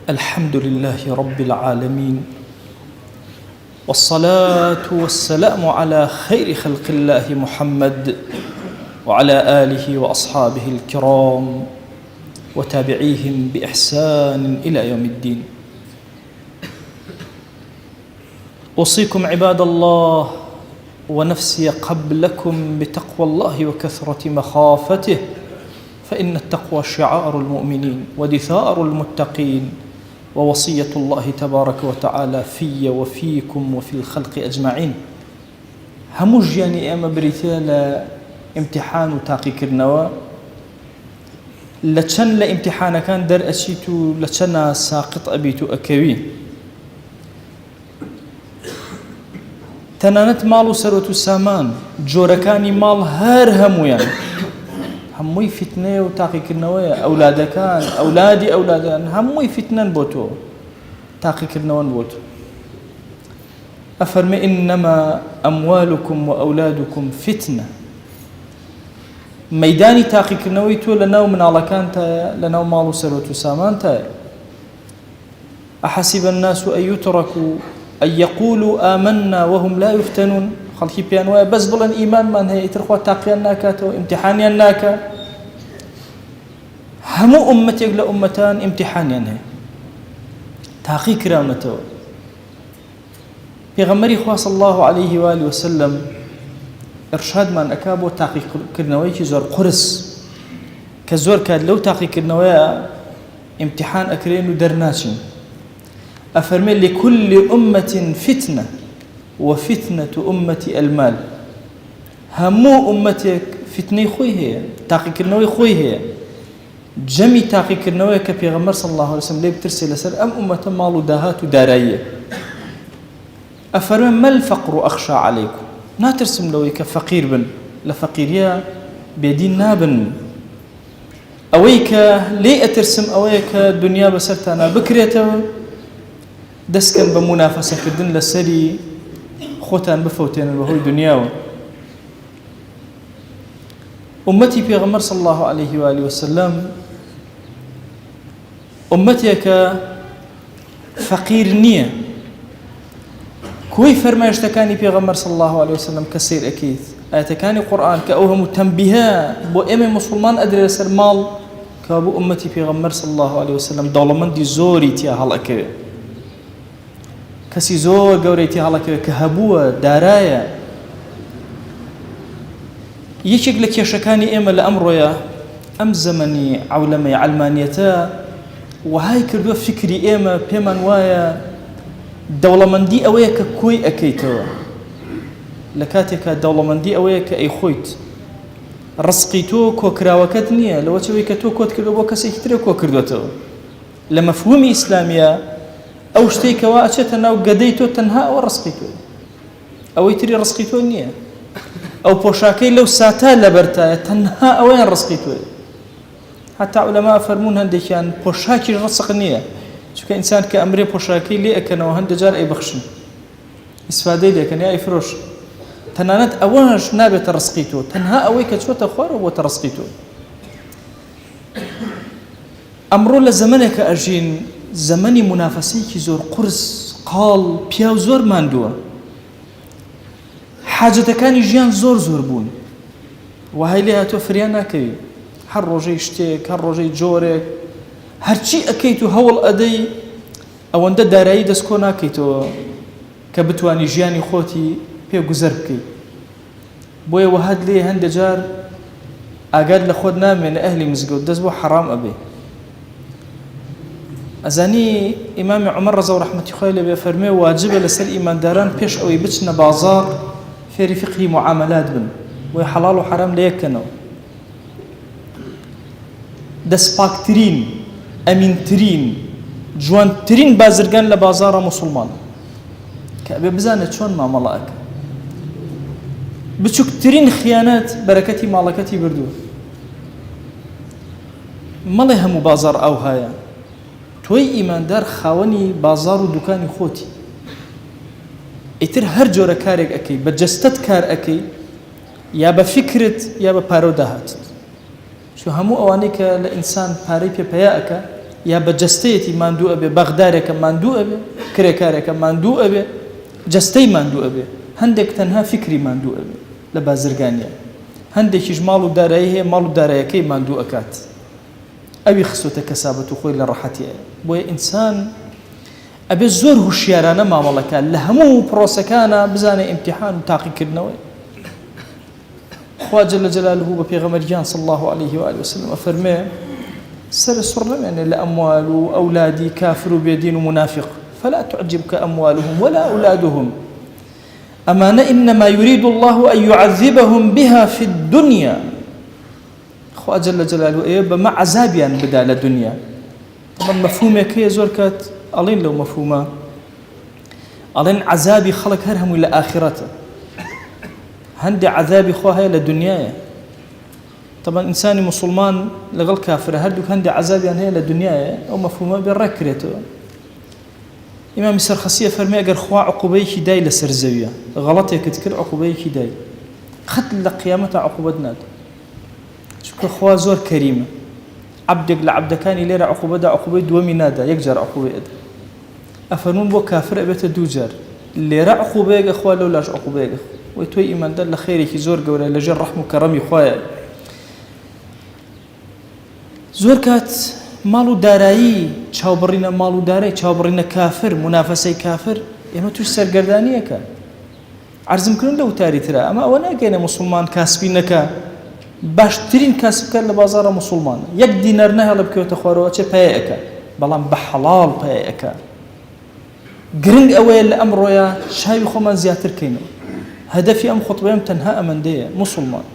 الحمد لله رب العالمين، والصلاة والسلام على خير خلق الله محمد وعلى آله وأصحابه الكرام وتابعيهم بإحسان إلى يوم الدين. أوصيكم عباد الله ونفسي قبلكم بتقوى الله وكثرة مخافته، فإن التقوى شعار المؤمنين ودثار المتقين، ووصية الله تبارك وتعالى في وفيكم وفي الخلق أجمعين. هموش يعني أما بريتالا امتحان وتاقي كرنوا لچن لامتحان كان در أشيتو لچنا ساقط أبيتو أكوي تنانت مالو سروتو سامان جوركاني مال هر همويان هموي فتنة وتاقي كرنوا أولادكان أولادي أولادان هموي فتنة بوتو تاقي كرنوا بوتو. أفرمي إنما أموالكم وأولادكم فتنة، ميداني تاقي كرنوي تو لناو من على كانتا لناو مالو سروتو سامانتا. أحسب الناس أن يتركوا أن يقولوا آمنا وهم لا يفتنون. خلقي بيانوا بس بلن إيمان من هي ترخوا تاقياناكا تو امتحانياناكا. همو أمتك لأمتان امتحانيانها تاقي كرامتو. بيغمري خواه صلى الله عليه وآله وسلم إرشاد من أكابو تاقي كرنوي كزور قرس كزور كاد لو تاقي كرنوي امتحان أكرين ودرناشين. أفرمي لكل أمة فتنة وفتنة أمتي المال. همو أمتك فتنة خوي هي تاقي كرنوي خوي هي جمي تاقي كرنوي كبيغمر صلى الله عليه وسلم ليه بترسل سر أم أمة مالو داهات ودارية. أفرمي ما الفقر أخشى عليكم. نا ترسم لوي كفقير بن لفقيريا بيدين نابن أويك ليه أترسم أويك الدنيا بسرتنا بكريته دسكن بمنافسة كدن لسري خوتان بفوتين وهو دنياو. أمتي في غمر صلى الله عليه وآله وسلم أمتي كفقير نية كوي فرماش تكاني في غمر صلى الله عليه وسلم كسير أكيد آياتكاني قرآن كأوهم تنبيها بو إمي مسلمان أدري لسر مال كابو أمتي في غمر صلى الله عليه وسلم دولمن دي زوري تيا هلاك كسي زور قوري تيا هلاك كهبوة دارايا يشك لك يشكاني إما لأمره يا أم زمني عولمي علمانيتا وهاي كردو فكري إما بيمان وايا دولمندي أويك كوي أكيتوا لكاتك دولمندي أويك أي خويت رزقيتو كوكراوكتنية لو تشويكتو كوت كردو بوكسي كتري كوكردوتو لمفهوم إسلامية أو شتيك وأشتنا وقديتو تنها أو رزقيتو أو يتري رزقيتو نية أو بوشاكي لو ساتا لبرتا تنها أوين رزقيتو. حتى علماء فرمون هندشان بوشاكي رزق نية شو كإنسان كأمري بوشاكي لي أكنا وهند جار أي بخشن إسفادي لي كان أي فروش تنانت أولش نابت رزقيتو تنها أويك شو تخوار وترزقيتو. أمرو لزمنك أجين زمني منافسي زور قرص قال بياو زور ماندوا حاجة كان يجيان زور زور بون وهاي لها توفريانا كي هر روجي اشتيك هر روجي جورك هرچی أكيتو هول أدي أو أنت دارایی دسكونا كيتو كبتواني جياني خوتي بيو جزربكي بويا وهاد لي هند جار أقاد لخودنا من أهل مزقود دزبو حرام أبي أزاني إمام عمر رضا ورحمة خيله بيفرمي واجب لسر إيمان داران بيش أو يبتشنا بازار في فقه معاملات بن بويا حلال وحرام ليكنو دسباكترين أمين ترين جوان ترين بازرگان لبازار مسلمان كأبي بزانة شون ما ملاك بتشوك ترين خيانات بركتي مالكتي بردو مالها مبازار أو هايا توي إيمان دار خاوني بازار ودكاني خوتي اتر هر جورة كارك أكي بجستت كار أكي يا بفكرة يا ببارو دهات شو همو أوانيك لإنسان باري بيبياءك یا بە جەستەیەتی ماندوو ئەبێ بەغدارێکە ماندوو ئەبێ کرێکارێکە ماندوو ئەبێ جەستەی ماندوو ئەبێ هەندێک تەنها فکری ماندوو ئەبێ لە بازرگانیە هەندێکیش ماڵ و دارایی هەیە ماڵ و دارایەکەی ماندوو ئەکات ئەوی خستۆتە کەسابەت و خۆی لە ڕەحەتیە بۆیە ئینسان ئەبێ زۆر هوشیارانە مامەڵەکە لە هەموو پرۆسەکانە بزانێ ئیمتیحان و تاقیکردنەوەی خوا جل جلاله بە پێغەمبەریان صلی الله عليه وآله وسلم ئەفەرمێ سەر سڕ لەمێنێ لە ئەموال و ئەولادی کافر و بێدین و منافق فلا تعجبك أموالهم ولا أولادهم أمانة إنما يريد الله أن يعذبهم بها في الدنيا خوا جل جلاله إيه بما عذابيا بدا للدنيا طبعا مفهومك هي زوركات ألين لو مفهومه ألين عذابي خلق هرهم إلى آخرته هندي عذابي خوا هي للدنيا طبعا إنساني مسلمان لغل كافر هردوك هندي عذابي هي للدنيا أو مفهومه بالركرته إمام السرخسية فرمي أجر خوا عقوبيك داي لسرزوية غلطي كتكر عقوبيك داي خط لقيامته عقوبتنا شوف خوا زور كريمة عبدك لعبدكاني ليرة عقوبة دا عقوبة دومي نادا يكجر عقوبة دا أفنون بو كافر أبيت دوجار ليرة عقوبة أخوا لولاش عقوبة ويتوي إيمان دا لخيرك زور قولا لجر رحمه كرمي خوايا زور كات مالو دارایی چاوبڕینە ماڵ و دارایی چاوبڕینە کافر منافسەی کافر ئێمە توش سەرگەردانیەکە عرضمکردن لە وتاری ترە ئەمە ئەوە ناگەینە مسلمان کاسبی نەکە باشترین کاسبکار لە بازارە مسلمانە یەک دینەر نەهێڵە بکەوتە خوارەوە چێ پەیەکە بەڵام بە حەڵاڵ پەیەکە گرنگ ئەوەیە لە ئەمڕۆیە چاوی خۆمان زیاتر کەینەوە هەدەفی ئەم خوتبەیەم تەنها ئەمەندەیە مسلمان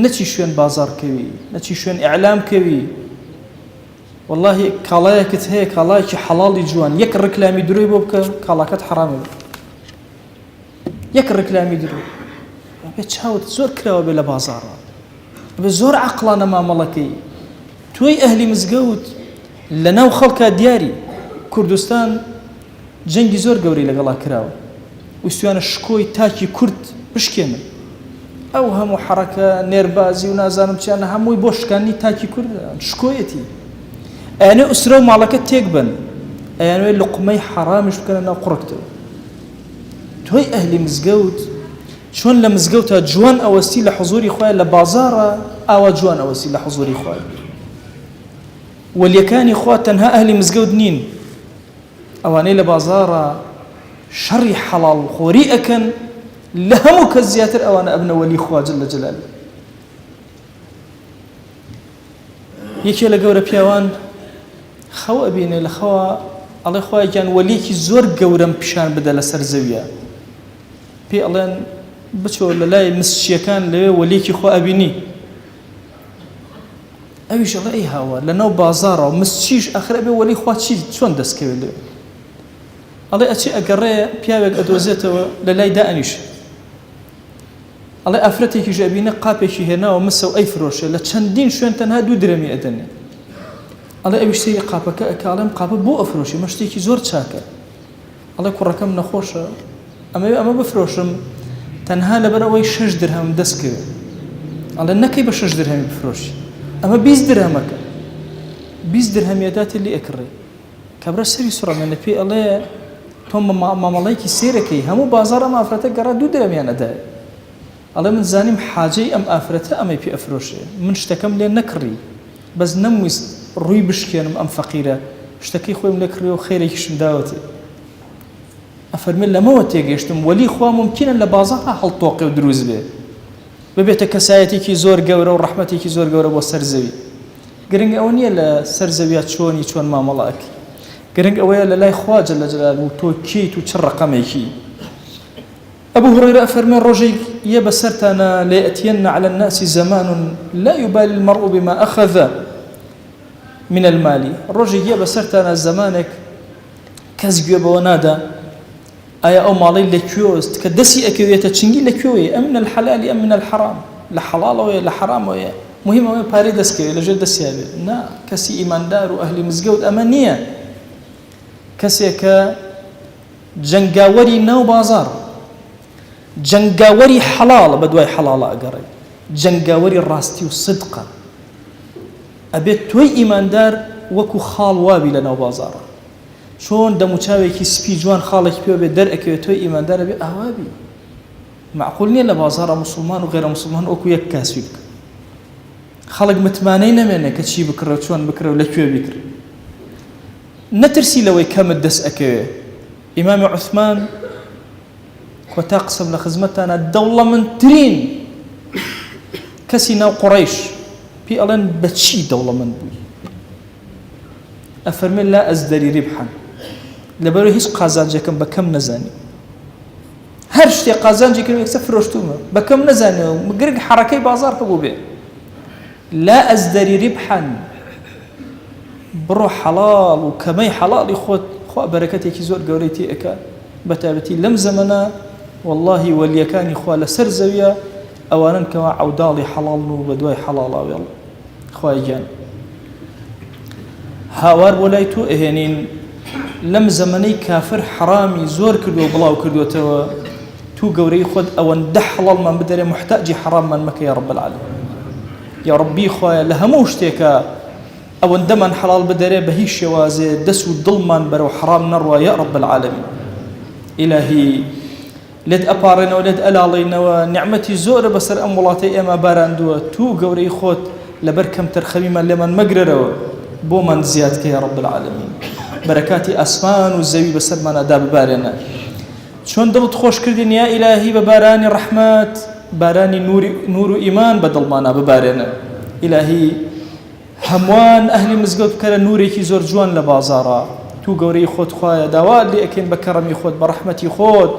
نەچی شوێن بازارکەوی نەچی شوێن ئیعلامکەوی والله کاڵایەکت هەیە کاڵایەکی حەڵاڵی جوان یەک ڕکلامی دروی بۆ بکە کاڵاکەت حرامە یەک ڕکلامی دروی بێ چاوت زۆر کراوە بێ لە بازاڕە بێ زۆر عەقڵانە مامەڵەکەی توی ئەهلی مزگەوت لەناو خەڵکا دیاری کوردستان جەنگی زۆر گەورەی لەگەڵا کراوە ویستوانە شکۆی تاکی کورد بشکێنن ئەو هەموو حەرەکە نێربازی و نازانم چیانە هەمووی بۆ شکاندنی تاکی کورد شکۆیەتی ئەیانێ ئوسرە و ماڵەکە تێک بن ئەیانوێ لقمەی حرامش بکەنە ناو قوڕکتەوە تۆی ئەهلی مزگەوت چۆن لە مزگەوتە جوان ئەوەستی لە حوزوری خوای لە بازاڕە ئاوا جوان ئەوەستی لە حوزوری خوای وەلیەکانی خوا تەنها ئەهلی مزگەوت نین ئەوانەی لە بازاڕە شەڕی حەڵاڵ خۆری ئەکەن لە هەموو کەس زیاتر ئەوانە ئەبنە وەلی خوا جەل جەلاله یەکێ لە گەورە پیاوان خەو ئەبینێ لە خەوە ئەڵێ خوای گیان وەلیەکی زۆر گەورەم پیشان بدە لەسەر زەویە پێی ئەڵێن بچۆ لە لای مسچیەکان لەوێ وەلیەکی خوا ئەبینی ئەویش ئەڵێ ئەی هاوە لەناو بازاڕەوە مسچیش ئەخر ئەبێ وەلی خوا چی چۆن دەستکەوێت لێ ئەڵێ ئەچێ ئەگەڕێ پیاوێک ئەدۆزێتەوە لە لای دائەنیش ئەڵێ ئافرەتێکیش ئەبینە قاپێکی هێناوە مسە و ئەی فرۆشێ لە چەندین شوێن تەنها 2 درەمی ئەدەنێ ئەڵێ ئەویش سەیری قاپەکە ئەکاڵێم قاپە بۆ ئەفرۆشی مە شتێکی زۆر چاکە ئەڵێ کوڕەکەم نەخۆشە ئەمە بفرۆشم تەنها لەبەر ئەوەی 6 درهم دەست کرد ئەڵێ نەکەی بە 6 درهمی بفرۆشی ئەمە 20 درهمەکە 20 درهمیەداتی لێ ئەکڕێ کابرا سەری سوڕەمێنە پێی ئەڵێ تۆ مامەڵەیەکی سێرەکەی هەموو بازاڕ ئەم ئافرەتە گەڕا 2 درهمیان ئەدایە ئەڵێ من زانیم حاجەی ئەم ئافرەتە ئەمەی پێ ئەفرۆشێ من شتەکەم لێ نەکڕی بەس نەمویست ڕووی بشکێنم ئەم فەقیرە شتەکەی خۆیم لێ کڕی و خێرێکیشم داوەتێ ئەفەرمێ لەمەوە تێگەیشتم وەلی خوا ممکنە لە بازاڕ هەڵتۆقێ و دروست بێ ببێتە کەسایەتێکی زۆر گەورە و ڕەحمەتێکی زۆر گەورە بۆ سەر زەوی گرنگ ئەوە نییە لە سەر زەویە چۆن مامەڵەکە گرنگ ئەوەیە لە لای خوا جەل جەلاله و تۆ کیت و چ ڕقەمێکی أبو هريرة فرمى الرجل يبسرتنا ليأتين على الناس زمان لا يبالي المرء بما أخذ من المال الرجل يبسرتنا زمانك كزجوا بونادا أي أو مالي لكيوست كدسي أكيوية تشنجي لكيوي أم من الحلال أم من الحرام لحلال ويا لحرام ويا مهم ويا باردس كي لجد السيابي نا كسي إيمان دار وأهل مزجود أمانية كسي كجنجاوري نو بازار جنگاوری حلال بدوای حلال ئەگەڕێ جنگاوری ڕاستی و صدقە ئەبێت تۆی ئیماندار وەکو خاڵ وابی لەناو بازاڕە چۆن دەموچاوێکی سپی جوان خاڵێکی پێ بێ دەرئەکەوێت تۆی ئیماندارە بێ ئاوابی معقول نییە لە بازاڕە موسڵمان و غێرە موسڵمان وەکو یەک کاسبی بکە خەڵک متمانەی نەمێنێ کە چی بکڕە چۆن بکرە و لەکوێ بیکرێ نەترسی لەوەی کەمت دەست ئەکەوێ ئیمامی عوثمان کۆتا قسم لە خزمەتانە دەوڵەمەندترین کەسی ناو قوڕەیش پێی ئەڵێن بە چی دەوڵەمەند بووی ئەفەرمێن لا ئەزدەری ریبحان لەبەرەوەی هیچ قازانجێکم بە کەم نەزانی هەر شتێک قازانجێکم یەکسە فرۆشتومە بە کەم نەزانێەوە گرگ حەرەکەی بازار هەبوو بێ لا ئەزدەری ریبحان بڕۆ حەڵاڵ و کەمەی حەڵاڵی خۆت خوا بەرەکەتێکی زۆر گەورەی تێ ئەکات بەتابەتی لەم زەمەنە واللهی وەلیەکانی خوا لەسەر زەویە ئەوانن کەوا عەوداڵی حەڵاڵن و بە دوای حەڵاڵاوێڵ خوای گیان هاوار بۆ لای تۆ ئەهێنین لەم زەمەنەی کافر حرامی زۆر کردو و بڵاو کردوێتەوە تو گەورەی خۆت ئەوەندە حەڵاڵمان بدەرێ محتاجی حراممان مەکە یا رب العالمین یا ربی خوایە لە هەموو شتێکە ئەوەندەمان حەڵاڵ بدەرێ بە هیچ شێوازێ دەست و دڵمان بەرەو حرام نەڕوە یا رب العالمین ئیلاهی لێت ئەپاڕێنەوە لێت ئەلاڵێنەوە نیعمەتی زۆرە بەسەر ئەم وڵاتەی ئێمە باراندووە تو گەورەی خۆت لەبەر کەمتر خەویمان لێمان مەگرەرەوە بۆمان زیادکە یا رب العالمین بەرەکاتی ئاسمان و زەوی بەسەرمانەدا ببارێنە چۆن دڵت خۆش کردین یا ئیلاهی بە بارانی ڕەحمەت بارانی نور و ئیمان بە دڵمانە ببارێنە ئیلاهی هەمووان ئەهلی مزگەوت بکەرە نورێکی زۆر جوان لە بازاڕە تو گەورەی خۆت خوایە داوات لێ ئەکەین بە کەڕەمی خۆت بە ڕەحمەتی خۆت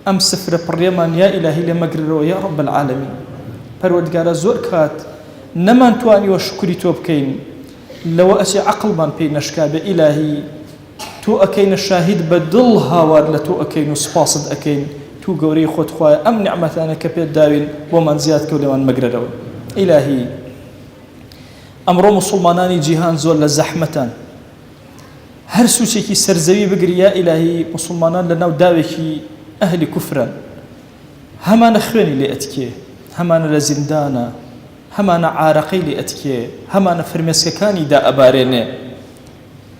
ئەم سفرە پڕێمان یا ئیلاهی لێ مەگرەوە یا رب العالمین پەروەردگارە زۆر کات نەمانتوانیوە شکری تۆ بکەین لەوە ئەچێ عەقڵمان پێی نەشکا بێ ئیلاهی تۆ ئەکەینە شاهید بە دڵ هاوار لە تۆ ئەکەین و سپاست ئەکەین تو گەورەی خۆت خوایە ئەم نیعمەتانە کە پێت داوین بۆمان زیاد کە و لێمان مەگرەرەوە ئیلاهی ئەمڕۆ موسڵمانانی جیهان زۆر لە زەحمەتان هەر سوچێکی سەرزەوی بگری یا ئیلاهی موسڵمانان لە ناو داوێکی ئەهلی کوفرن هەمانە خوێنی لێ ئەتکێ هەمانە لە زیندانە هەمانە عارەقەی لێ ئەتکێ هەمانە فرمێسکەکانی دا ئەبارێنێ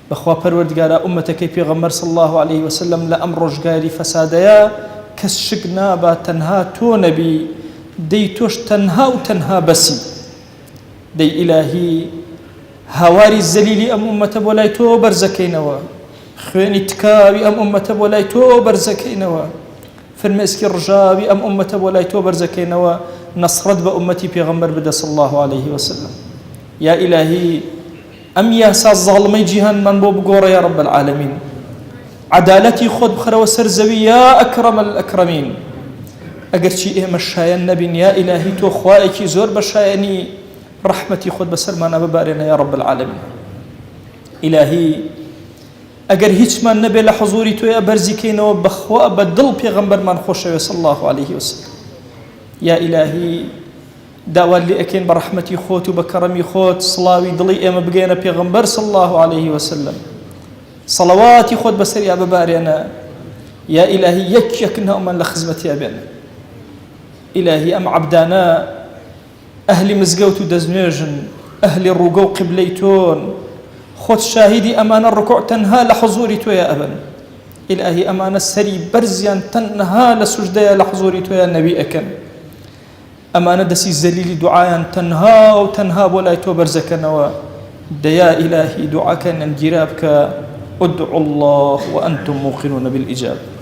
بەخوا پەروەردگارە ئومەتەکەی پێغەمبەر صلی الله عليه وسلم لە ئەم ڕۆژگاری فەسادەیە کەس شک نابا تەنها تۆ نەبی دەی تۆش تەنها و تەنها بەسی دەی ئیلاهی هاواری زەلیلی ئەم ئومەتە بۆ لای تۆ بەرزەکەینەوە خوێنی تکاوی ئەم ئومەتە بۆ لای تۆ بەرزەکەینەوە فرمێسکی ڕژاوی ئەم ئومەتە بۆ لای تۆ بەرزەکەینەوە نەسڕەت بە ئومەتی پێغەمبەر بدە صلی الله عليه وسلم یا ئیلاهی ئەم یاسا زاڵمەی جیهانمان بۆ بگۆڕە یا رب العالمین عدالەتی خۆت بخەرەوە سەر زەوی یا ئەکرەم الئەکرەمین ئەگەر چی ئێمە شایەن نەبین یا ئیلاهی تۆ خوایەکی زۆر بە شایەنی ڕەحمەتی خۆت بەسەرمانە ببارێنە یا رب العالمین ئیلاهی ئەگەر هیچمان نەبێ لە حضوری تۆیە بەرزیکەینەوە بەخوا بە دڵ پێغەمبەرمان خۆشەوێ صلی الله عليه وسلم یا ئیلاهی داوات لێ ئەکەین بە ڕەحمەتی خۆت و بە کەڕەمی خۆت سڵاوی دڵی ئێمە بگەێنە پێغەمبەر صلی الله عليه وسلم سەڵەواتی خۆت بەسەریا ببارێنە یا ئیلاهی یەک ناومان لە خزمەتیا بێنە ئیلاهی ئەم عەبدانە ئەهلی مزگەوت و دەستنوێژن ئەهلی ڕووگە و قیبلەی تۆن خۆت شاهیدی ئەمانە ڕکوع تەنها لە حضوری تۆیە ئەبن ئیلاهی ئەمانە سەری بەرزیان تەنها لە سوژدەیە لە حضوری تۆیە نەبی ئەکەن ئەمانە دەسی زەلیلی دوعایان تەنها و تەنها بۆ لای تۆ بەرزەکەنەوە دەیا ئیلاهی دوعاکەن ئەنگیرا بکە ادعوا الله وأنتم موقنون بالإجابة